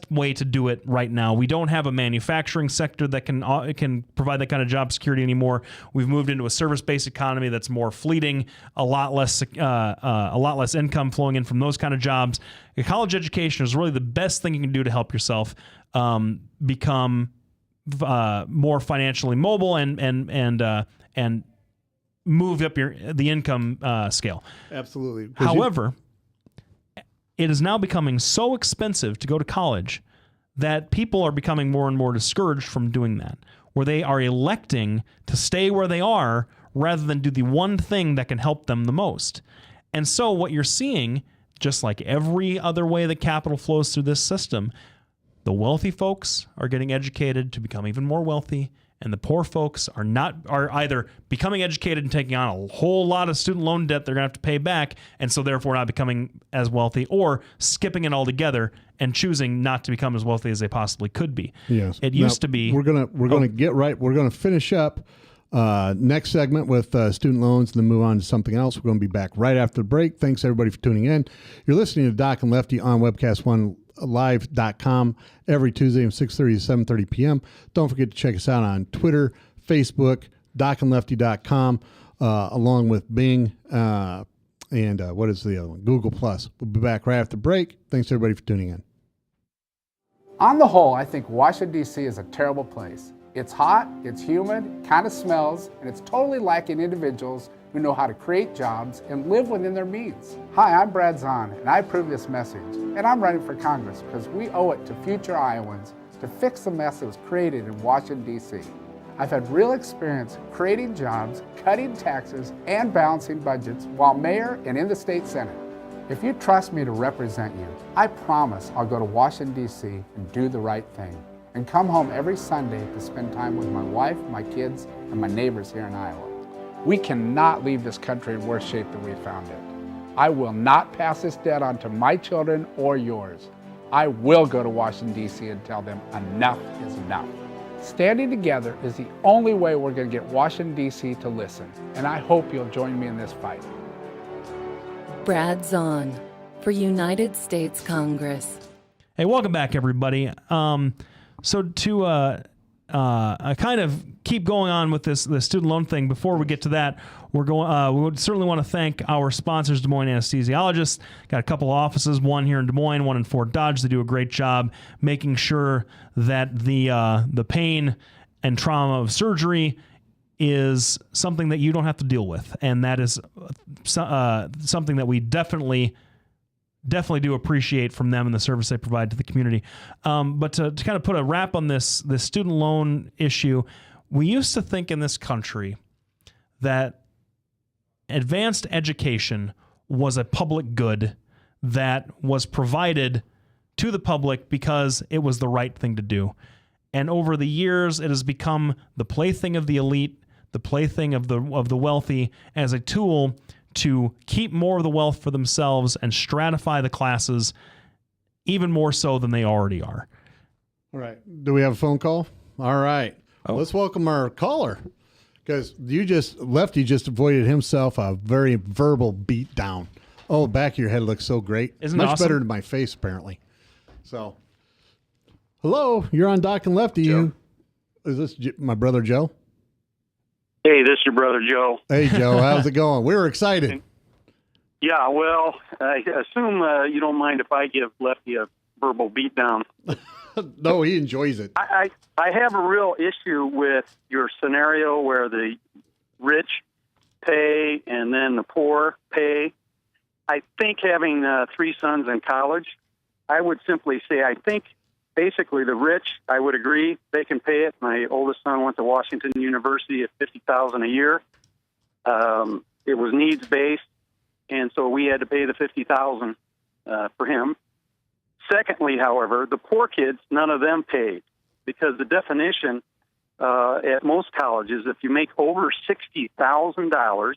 way to do it right now. We don't have a manufacturing sector that can provide that kind of job security anymore. We've moved into a service-based economy that's more fleeting, a lot less income flowing in from those kind of jobs. A college education is really the best thing you can do to help yourself become more financially mobile and move up the income scale. Absolutely. However, it is now becoming so expensive to go to college that people are becoming more and more discouraged from doing that, where they are electing to stay where they are rather than do the one thing that can help them the most. And so what you're seeing, just like every other way that capital flows through this system, the wealthy folks are getting educated to become even more wealthy, and the poor folks are either becoming educated and taking on a whole lot of student loan debt they're going to have to pay back, and so therefore not becoming as wealthy, or skipping it altogether and choosing not to become as wealthy as they possibly could be. Yes. It used to be. We're gonna get right. We're gonna finish up next segment with student loans, and then move on to something else. We're going to be back right after the break. Thanks everybody for tuning in. You're listening to Doc and Lefty on webcast1live.com every Tuesday from 6:30 to 7:30 p.m. Don't forget to check us out on Twitter, Facebook, docandlefty.com, along with Bing, and what is the other one? Google+. We'll be back right after the break. Thanks everybody for tuning in. On the whole, I think Washington, D.C. is a terrible place. It's hot, it's humid, kind of smells, and it's totally lacking individuals who know how to create jobs and live within their means. Hi, I'm Brad Zahn, and I approve this message. And I'm running for Congress because we owe it to future Iowans to fix the mess that was created in Washington, D.C. I've had real experience creating jobs, cutting taxes, and balancing budgets while mayor and in the state senate. If you trust me to represent you, I promise I'll go to Washington, D.C. and do the right thing, and come home every Sunday to spend time with my wife, my kids, and my neighbors here in Iowa. We cannot leave this country in worse shape than we found it. I will not pass this debt on to my children or yours. I will go to Washington, D.C. and tell them enough is enough. Standing together is the only way we're going to get Washington, D.C. to listen, and I hope you'll join me in this fight. Brad Zahn for United States Congress. Hey, welcome back, everybody. So to kind of keep going on with this student loan thing, before we get to that, we would certainly want to thank our sponsors, Des Moines Anesthesiologists. Got a couple of offices, one here in Des Moines, one in Fort Dodge. They do a great job making sure that the pain and trauma of surgery is something that you don't have to deal with, and that is something that we definitely do appreciate from them and the service they provide to the community. But to kind of put a wrap on this student loan issue, We used to think in this country that advanced education was a public good that was provided to the public because it was the right thing to do. And over the years, it has become the plaything of the elite, the plaything of the wealthy, as a tool to keep more of the wealth for themselves and stratify the classes even more so than they already are. All right. Do we have a phone call? All right. Let's welcome our caller, because Lefty just avoided himself a very verbal beatdown. Oh, the back of your head looks so great. Isn't it much awesome? better than my face, apparently. So, hello, you're on Doc and Lefty. Is this my brother Joe? Hey, this is your brother Joe. Hey, Joe, how's it going? We were excited. Yeah, well, I assume you don't mind if I give Lefty a verbal beatdown. No, he enjoys it. I have a real issue with your scenario where the rich pay and then the poor pay. I think having 3 sons in college, I would simply say I think basically the rich, I would agree, they can pay it. My oldest son went to Washington University at $50,000 a year. It was needs-based, and so we had to pay the $50,000 for him. Secondly, however, the poor kids, none of them paid, because the definition at most colleges, if you make over $60,000,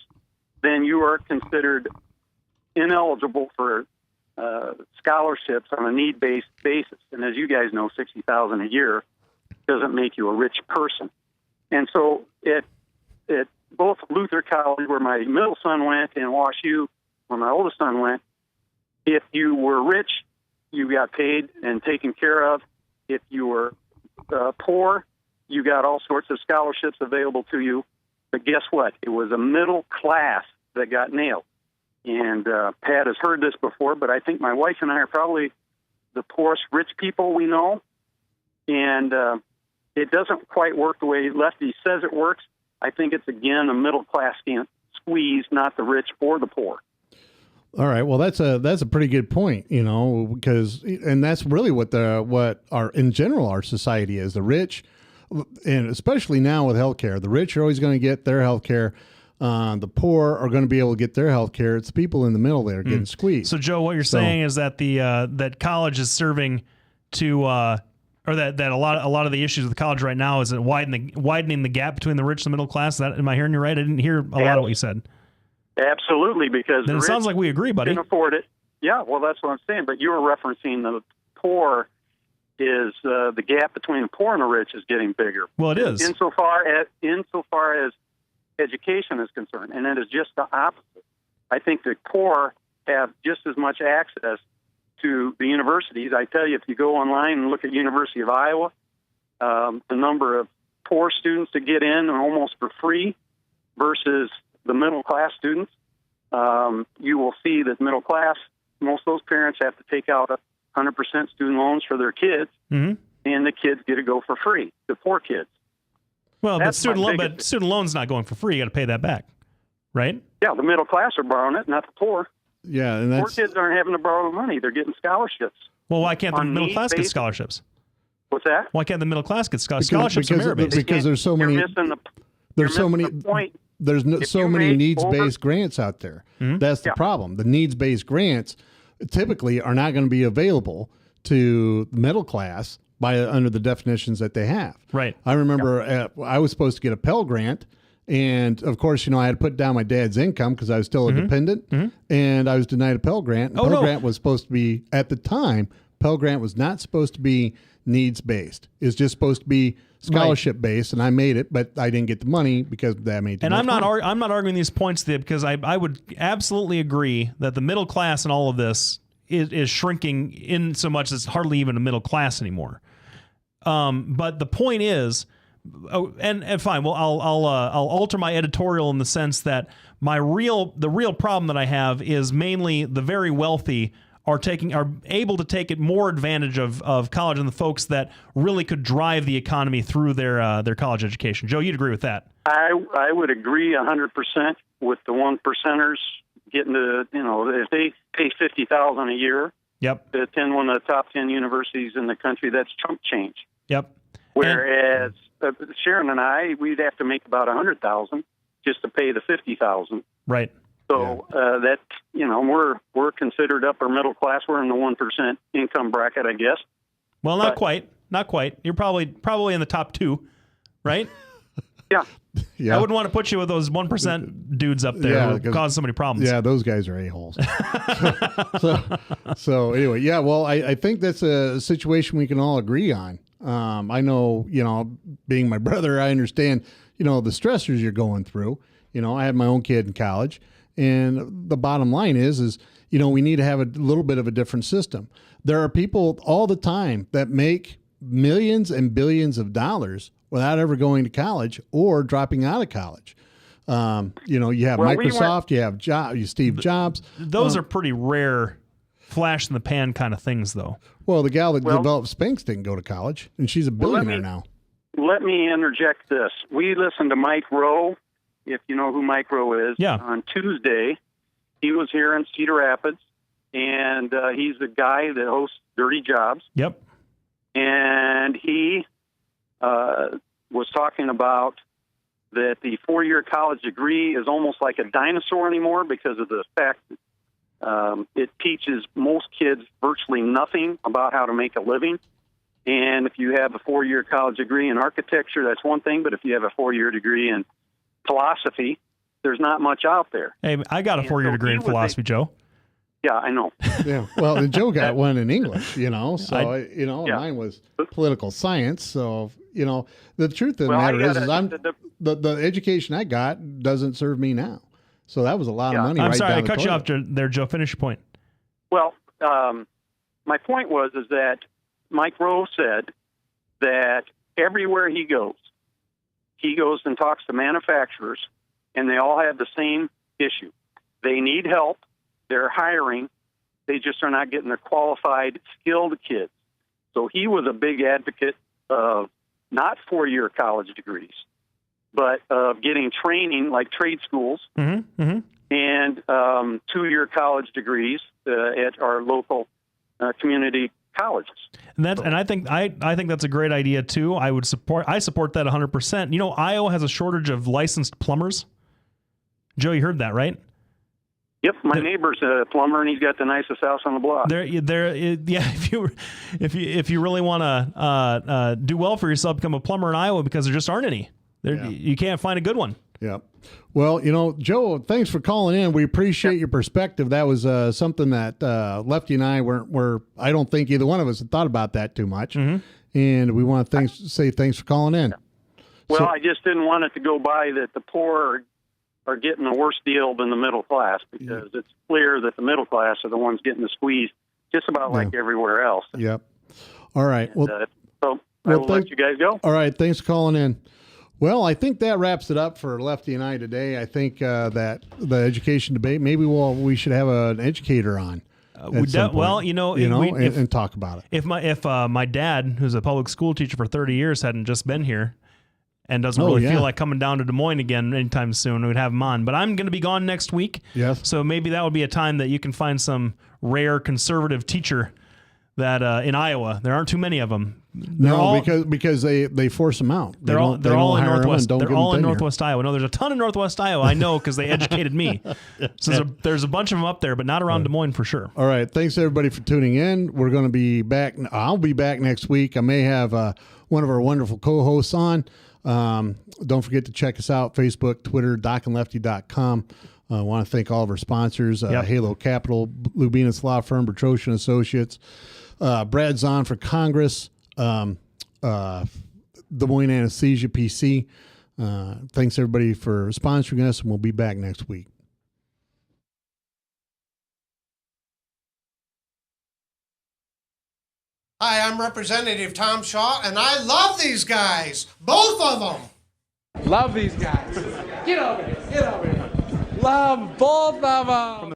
then you are considered ineligible for scholarships on a need-based basis. And as you guys know, $60,000 a year doesn't make you a rich person. And so at both Luther College, where my middle son went, and WashU, where my oldest son went, if you were rich, you got paid and taken care of. If you were poor, you got all sorts of scholarships available to you. But guess what? It was a middle class that got nailed. And Pat has heard this before, but I think my wife and I are probably the poorest rich people we know. And it doesn't quite work the way Lefty says it works. I think it's, again, a middle class squeeze, not the rich or the poor. All right. Well, that's a pretty good point, because that's really what in general our society is. The rich, and especially now with healthcare, the rich are always going to get their healthcare. The poor are going to be able to get their healthcare. It's the people in the middle that are getting squeezed. So, Joe, what you're saying is that that college is serving to, or that a lot of the issues with the college right now is widening the gap between the rich and the middle class. Am I hearing you right? I didn't hear a lot of what you said. Absolutely, because then it sounds like we agree, buddy. Can afford it. Yeah, well, that's what I'm saying. But you were referencing the poor is the gap between the poor and the rich is getting bigger. Well, it is insofar as education is concerned, and it is just the opposite. I think the poor have just as much access to the universities. I tell you, if you go online and look at University of Iowa, the number of poor students that get in are almost for free versus the middle-class students, you will see that middle class, most of those parents have to take out 100% student loans for their kids, and the kids get to go for free, the poor kids. Well, but student loan's not going for free. You got to pay that back, right? Yeah, the middle class are borrowing it, not the poor. Yeah, and poor kids aren't having to borrow the money. They're getting scholarships. Well, why can't the middle class get scholarships? What's that? Why can't the middle class get scholarships? Because there's so many. There's so many. Point. There's so many needs-based grants out there. That's the problem. The needs-based grants typically are not going to be available to the middle class under the definitions that they have. Right. I remember I was supposed to get a Pell Grant, and of course, I had to put down my dad's income because I was still a dependent, and I was denied a Pell Grant. Pell Grant was supposed to be, at the time, Pell Grant was not supposed to be needs-based. It's just supposed to be scholarship-based, and I made it, but I didn't get the money because that made too much money. I'm not arguing these points because I would absolutely agree that the middle class in all of this is shrinking in so much it's hardly even a middle class anymore. But the point is, and fine, well, I'll alter my editorial in the sense that the real problem that I have is mainly the very wealthy are able to take more advantage of college than the folks that really could drive the economy through their college education. Joe, you'd agree with that? I would agree 100% with the 1%ers getting to, if they pay $50,000 a year to attend one of the top 10 universities in the country, that's chump change. Yep. Whereas Sharon and I, we'd have to make about $100,000 just to pay the $50,000. Right. So that, you know, we're considered upper middle class. We're in the 1% income bracket, I guess. Well, not quite. Not quite. You're probably in the top 2, right? Yeah. Yeah. I wouldn't want to put you with those 1% dudes up there who cause so many problems. Yeah, those guys are a-holes. so anyway, yeah, well, I think that's a situation we can all agree on. I know, you know, being my brother, I understand, you know, the stressors you're going through. You know, I had my own kid in college, and the bottom line is, you know, we need to have a little bit of a different system. There are people all the time that make millions and billions of dollars without ever going to college or dropping out of college. You know, you have Microsoft, you have Steve Jobs. Those are pretty rare flash in the pan kind of things, though. Well, the gal that developed Spanx didn't go to college, and she's a billionaire now. Let me interject this. We listened to Mike Rowe, if you know who Mike Rowe is, on Tuesday. He was here in Cedar Rapids, and he's the guy that hosts Dirty Jobs. Yep. And he was talking about that the 4-year college degree is almost like a dinosaur anymore because of the fact that it teaches most kids virtually nothing about how to make a living. And if you have a 4-year college degree in architecture, that's one thing. But if you have a 4-year degree in philosophy, there's not much out there. Hey, I got a 4-year degree in philosophy, Joe. Yeah, I know. Yeah, well, and Joe got one in English, you know. So, mine was political science. So, you know, the truth of the matter is the education I got doesn't serve me now. So that was a lot of money. I'm right sorry, I down cut the you off toilet. there, Joe. Finish your point. Well, my point was that Mike Rowe said that everywhere he goes and talks to manufacturers, and they all have the same issue. They need help. They're hiring. They just are not getting the qualified, skilled kids. So he was a big advocate of not 4-year college degrees, but of getting training like trade schools and 2-year college degrees at our local community colleges. And I think that's a great idea too. I support that 100%. You know, Iowa has a shortage of licensed plumbers. Joe, you heard that, right? Yep, my neighbor's a plumber, and he's got the nicest house on the block. If you really want to do well for yourself, become a plumber in Iowa, because there just aren't any. You can't find a good one. Yeah. Well, you know, Joe, thanks for calling in. We appreciate your perspective. That was something that Lefty and I were. I don't think either one of us had thought about that too much, and we want to say thanks for calling in. Well, I just didn't want it to go by that the poor are getting a worse deal than the middle class, because it's clear that the middle class are the ones getting the squeeze just about like everywhere else. Yep. All right. And, so I will let you guys go. All right. Thanks for calling in. Well, I think that wraps it up for Lefty and I today. I think that the education debate, maybe we should have an educator on. And talk about it. If my dad, who's a public school teacher for 30 years, hadn't just been here and doesn't really feel like coming down to Des Moines again anytime soon, we'd have him on. But I'm going to be gone next week. Yes. So maybe that would be a time that you can find some rare conservative teacher that in Iowa. There aren't too many of them. Because they force them out. They're all in Northwest. They're all in Northwest Iowa. No, there's a ton in Northwest Iowa. I know because they educated me. So there's a bunch of them up there, but not around Des Moines for sure. All right. Thanks everybody for tuning in. We're going to be back. I'll be back next week. I may have one of our wonderful co-hosts on. Don't forget to check us out: Facebook, Twitter, docandlefty.com. I want to thank all of our sponsors: Halo Capital, Lubinas Law Firm, Bertrosian Associates, Brad Zahn for Congress, Des Moines Anesthesia PC. Thanks everybody for sponsoring us, and we'll be back next week. Hi, I'm Representative Tom Shaw, and I love these guys. Both of them. Love these guys. Get over here. Love both of them.